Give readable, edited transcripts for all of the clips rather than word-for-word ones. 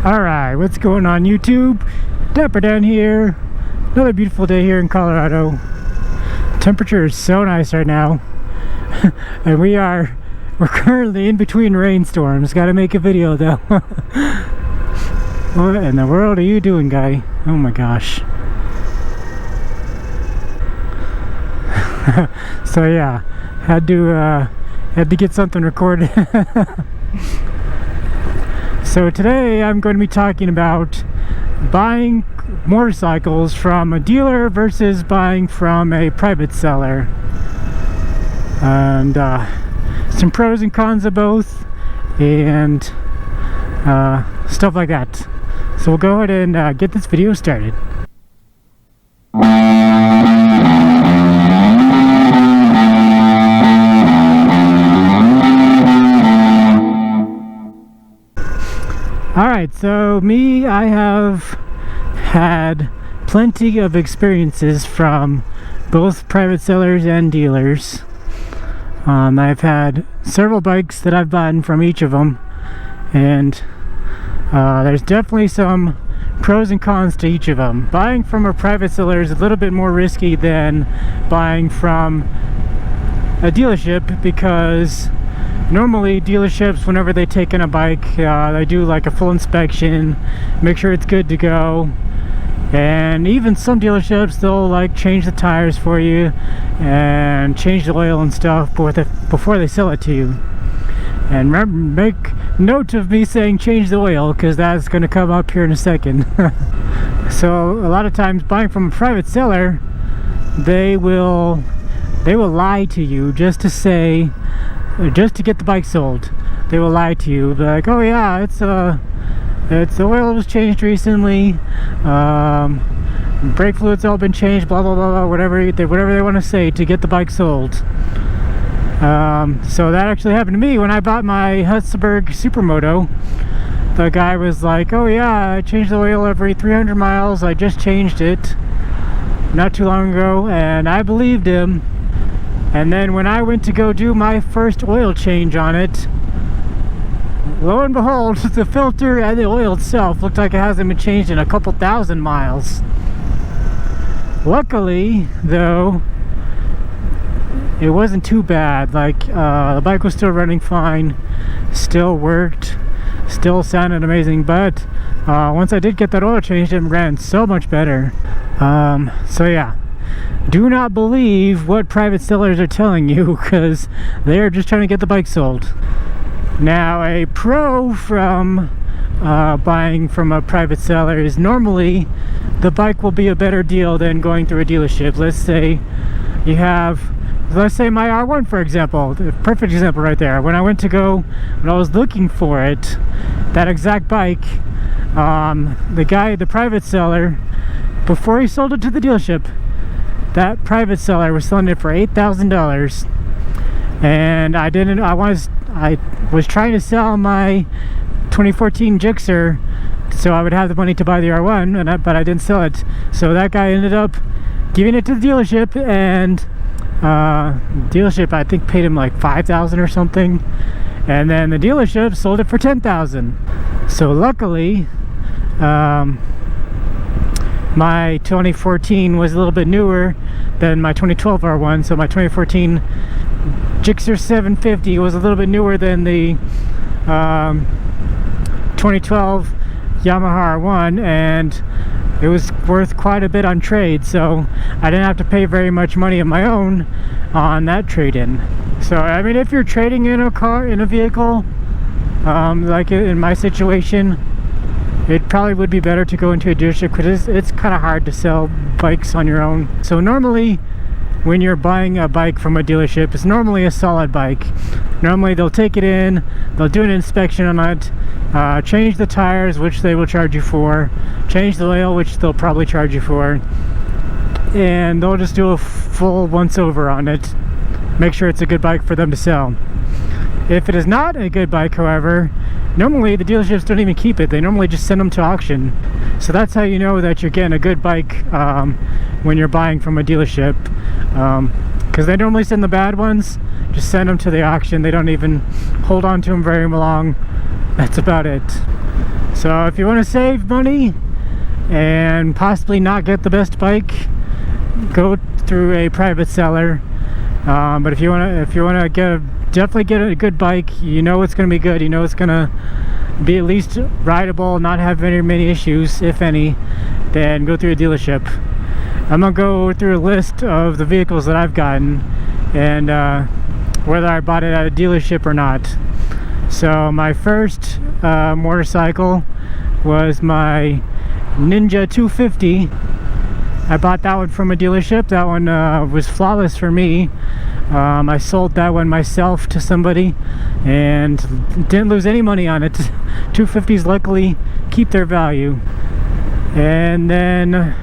Alright, what's going on YouTube? Dapper Dan here. Another beautiful day here in Colorado. Temperature is so nice right now. And we're currently in between rainstorms. Gotta make a video though. What in the world are you doing, guy? Oh my gosh. So yeah, had to get something recorded. So today I'm going to be talking about buying motorcycles from a dealer versus buying from a private seller, and some pros and cons of both, and stuff like that. So we'll go ahead and get this video started. Alright, so I have had plenty of experiences from both private sellers and dealers. I've had several bikes that I've bought from each of them, and there's definitely some pros and cons to each of them. Buying from a private seller is a little bit more risky than buying from a dealership, because normally dealerships, whenever they take in a bike, they do like a full inspection, make sure it's good to go. And even some dealerships, they'll like change the tires for you and change the oil and stuff before they sell it to you. And make note of me saying change the oil, because that's going to come up here in a second. So a lot of times buying from a private seller, they will lie to you just to get the bike sold. They will lie to you, be like, oh yeah, it's the oil was changed recently, brake fluid's all been changed, blah blah blah blah, whatever they want to say to get the bike sold. So that actually happened to me when I bought my Hutzberg Supermoto. The guy was like, oh yeah, I change the oil every 300 miles, I just changed it not too long ago, and I believed him. And then when I went to go do my first oil change on it, lo and behold, the filter and the oil itself looked like it hasn't been changed in a couple thousand miles. Luckily, though, it wasn't too bad. Like, the bike was still running fine, still worked, still sounded amazing. But once I did get that oil changed, it ran so much better. So yeah. Do not believe what private sellers are telling you, because they are just trying to get the bike sold. Now, a pro from buying from a private seller is normally the bike will be a better deal than going through a dealership. Let's say my R1, for example, the perfect example right there. When I was looking for it, that exact bike, the private seller, before he sold it to the dealership, that private seller was selling it for $8,000, and I was trying to sell my 2014 Gixxer so I would have the money to buy the R1, but I didn't sell it. So that guy ended up giving it to the dealership, and dealership I think paid him like $5,000 or something, and then the dealership sold it for $10,000. So luckily, my 2014 was a little bit newer than my 2012 R1, so my 2014 Gixxer 750 was a little bit newer than the 2012 Yamaha R1, and it was worth quite a bit on trade, so I didn't have to pay very much money of my own on that trade-in. So I mean, if you're trading in a vehicle, like in my situation, it probably would be better to go into a dealership, because it's kind of hard to sell bikes on your own. So normally, when you're buying a bike from a dealership, it's normally a solid bike. Normally they'll take it in, they'll do an inspection on it, change the tires, which they will charge you for, change the oil, which they'll probably charge you for, and they'll just do a full once-over on it, make sure it's a good bike for them to sell. If it is not a good bike, however, normally the dealerships don't even keep it. They normally just send them to auction. So that's how you know that you're getting a good bike when you're buying from a dealership, because they normally send the bad ones, just send them to the auction. They don't even hold on to them very long. That's about it. So if you want to save money and possibly not get the best bike, go through a private seller. But if you want to definitely get a good bike, you know it's going to be good, you know it's going to be at least rideable, not have very many issues, if any, then go through a dealership. I'm gonna go through a list of the vehicles that I've gotten and whether I bought it at a dealership or not. So my first motorcycle was my Ninja 250. I bought that one from a dealership. That one was flawless for me. I sold that one myself to somebody and didn't lose any money on it. 250s luckily keep their value. And then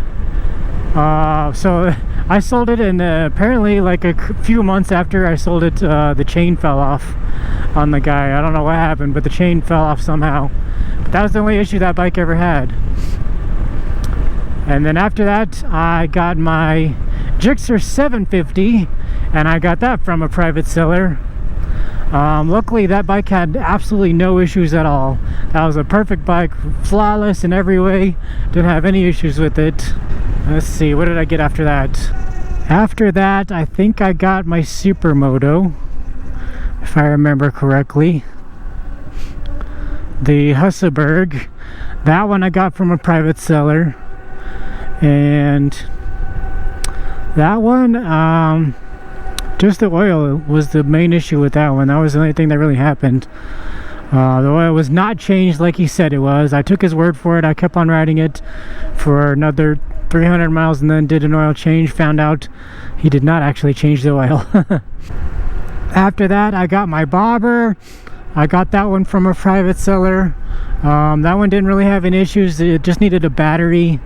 so I sold it, and apparently like a few months after I sold it, the chain fell off on the guy. I don't know what happened, but the chain fell off somehow. But that was the only issue that bike ever had. And then after that, I got my Gixxer 750, and I got that from a private seller. Luckily, that bike had absolutely no issues at all. That was a perfect bike, flawless in every way. Didn't have any issues with it. Let's see, what did I get after that? After that, I think I got my Supermoto, if I remember correctly. The Husaberg. That one I got from a private seller. And that one, just the oil was the main issue with that one. That was the only thing that really happened. The oil was not changed like he said it was. I took his word for it. I kept on riding it for another 300 miles and then did an oil change. Found out he did not actually change the oil. After that, I got my bobber. I got that one from a private seller. That one didn't really have any issues. It just needed a battery,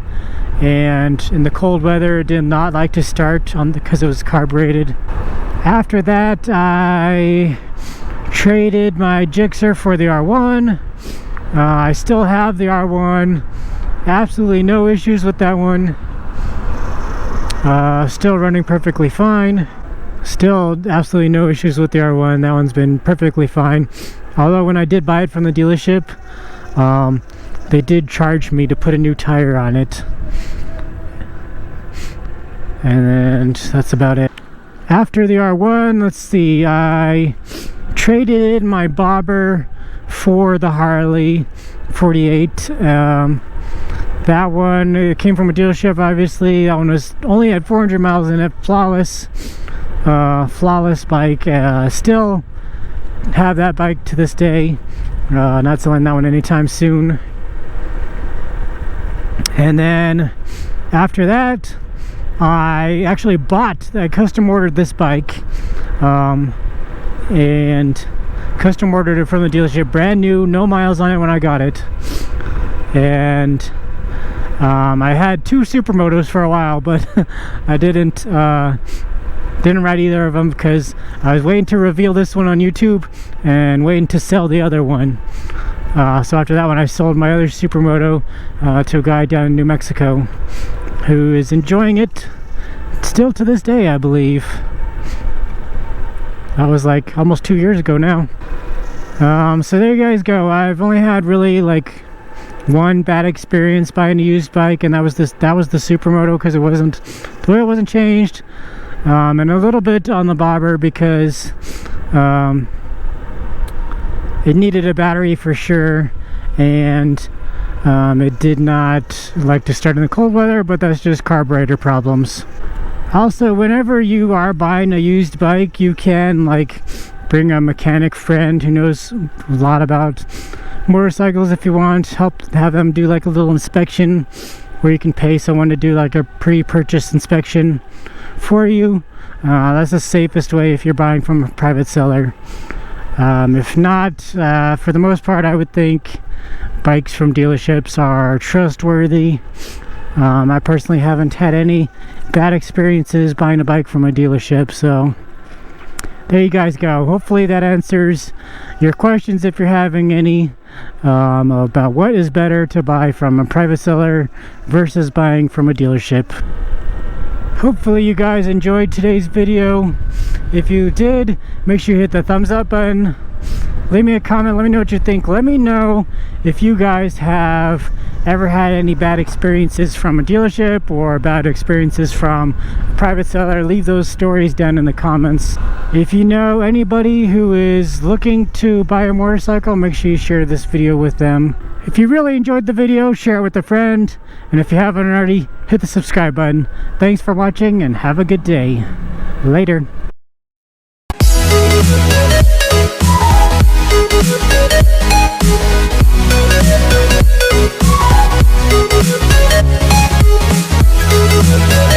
and in the cold weather it did not like to start because it was carbureted. After that, I traded my Gixxer for the R1. I still have the R1. Absolutely no issues with that one. Still running perfectly fine. Still absolutely no issues with the R1. That one's been perfectly fine. Although when I did buy it from the dealership, they did charge me to put a new tire on it. And that's about it. After the R1, let's see, I traded my bobber for the Harley 48. That one, it came from a dealership, obviously. That one was only had 400 miles in it. Flawless bike. Still have that bike to this day. Not selling that one anytime soon. And then after that, I actually I custom ordered this bike, and custom ordered it from the dealership, brand new, no miles on it when I got it. And I had two Supermotos for a while, but I didn't ride either of them because I was waiting to reveal this one on YouTube and waiting to sell the other one. So after that one, I sold my other Supermoto to a guy down in New Mexico who is enjoying it still to this day, I believe. That was like almost 2 years ago now. So there you guys go. I've only had really like one bad experience buying a used bike, and that was the Supermoto, because the oil wasn't changed, and a little bit on the bobber because it needed a battery for sure, and it did not like to start in the cold weather, but that's just carburetor problems. Also, whenever you are buying a used bike, you can like bring a mechanic friend who knows a lot about motorcycles if you want. Have them do like a little inspection where you can pay someone to do like a pre-purchase inspection for you. That's the safest way if you're buying from a private seller. If not, for the most part, I would think bikes from dealerships are trustworthy. I personally haven't had any bad experiences buying a bike from a dealership, so there you guys go. Hopefully that answers your questions if you're having any, about what is better to buy from a private seller versus buying from a dealership. Hopefully you guys enjoyed today's video. If you did, make sure you hit the thumbs up button, Leave me a comment, let me know what you think. Let me know if you guys have ever had any bad experiences from a dealership or bad experiences from a private seller. Leave those stories down in the comments. If you know anybody who is looking to buy a motorcycle, make sure you share this video with them. If you really enjoyed the video, share it with a friend. And if you haven't already, hit the subscribe button. Thanks for watching and have a good day. Later. We'll be right back.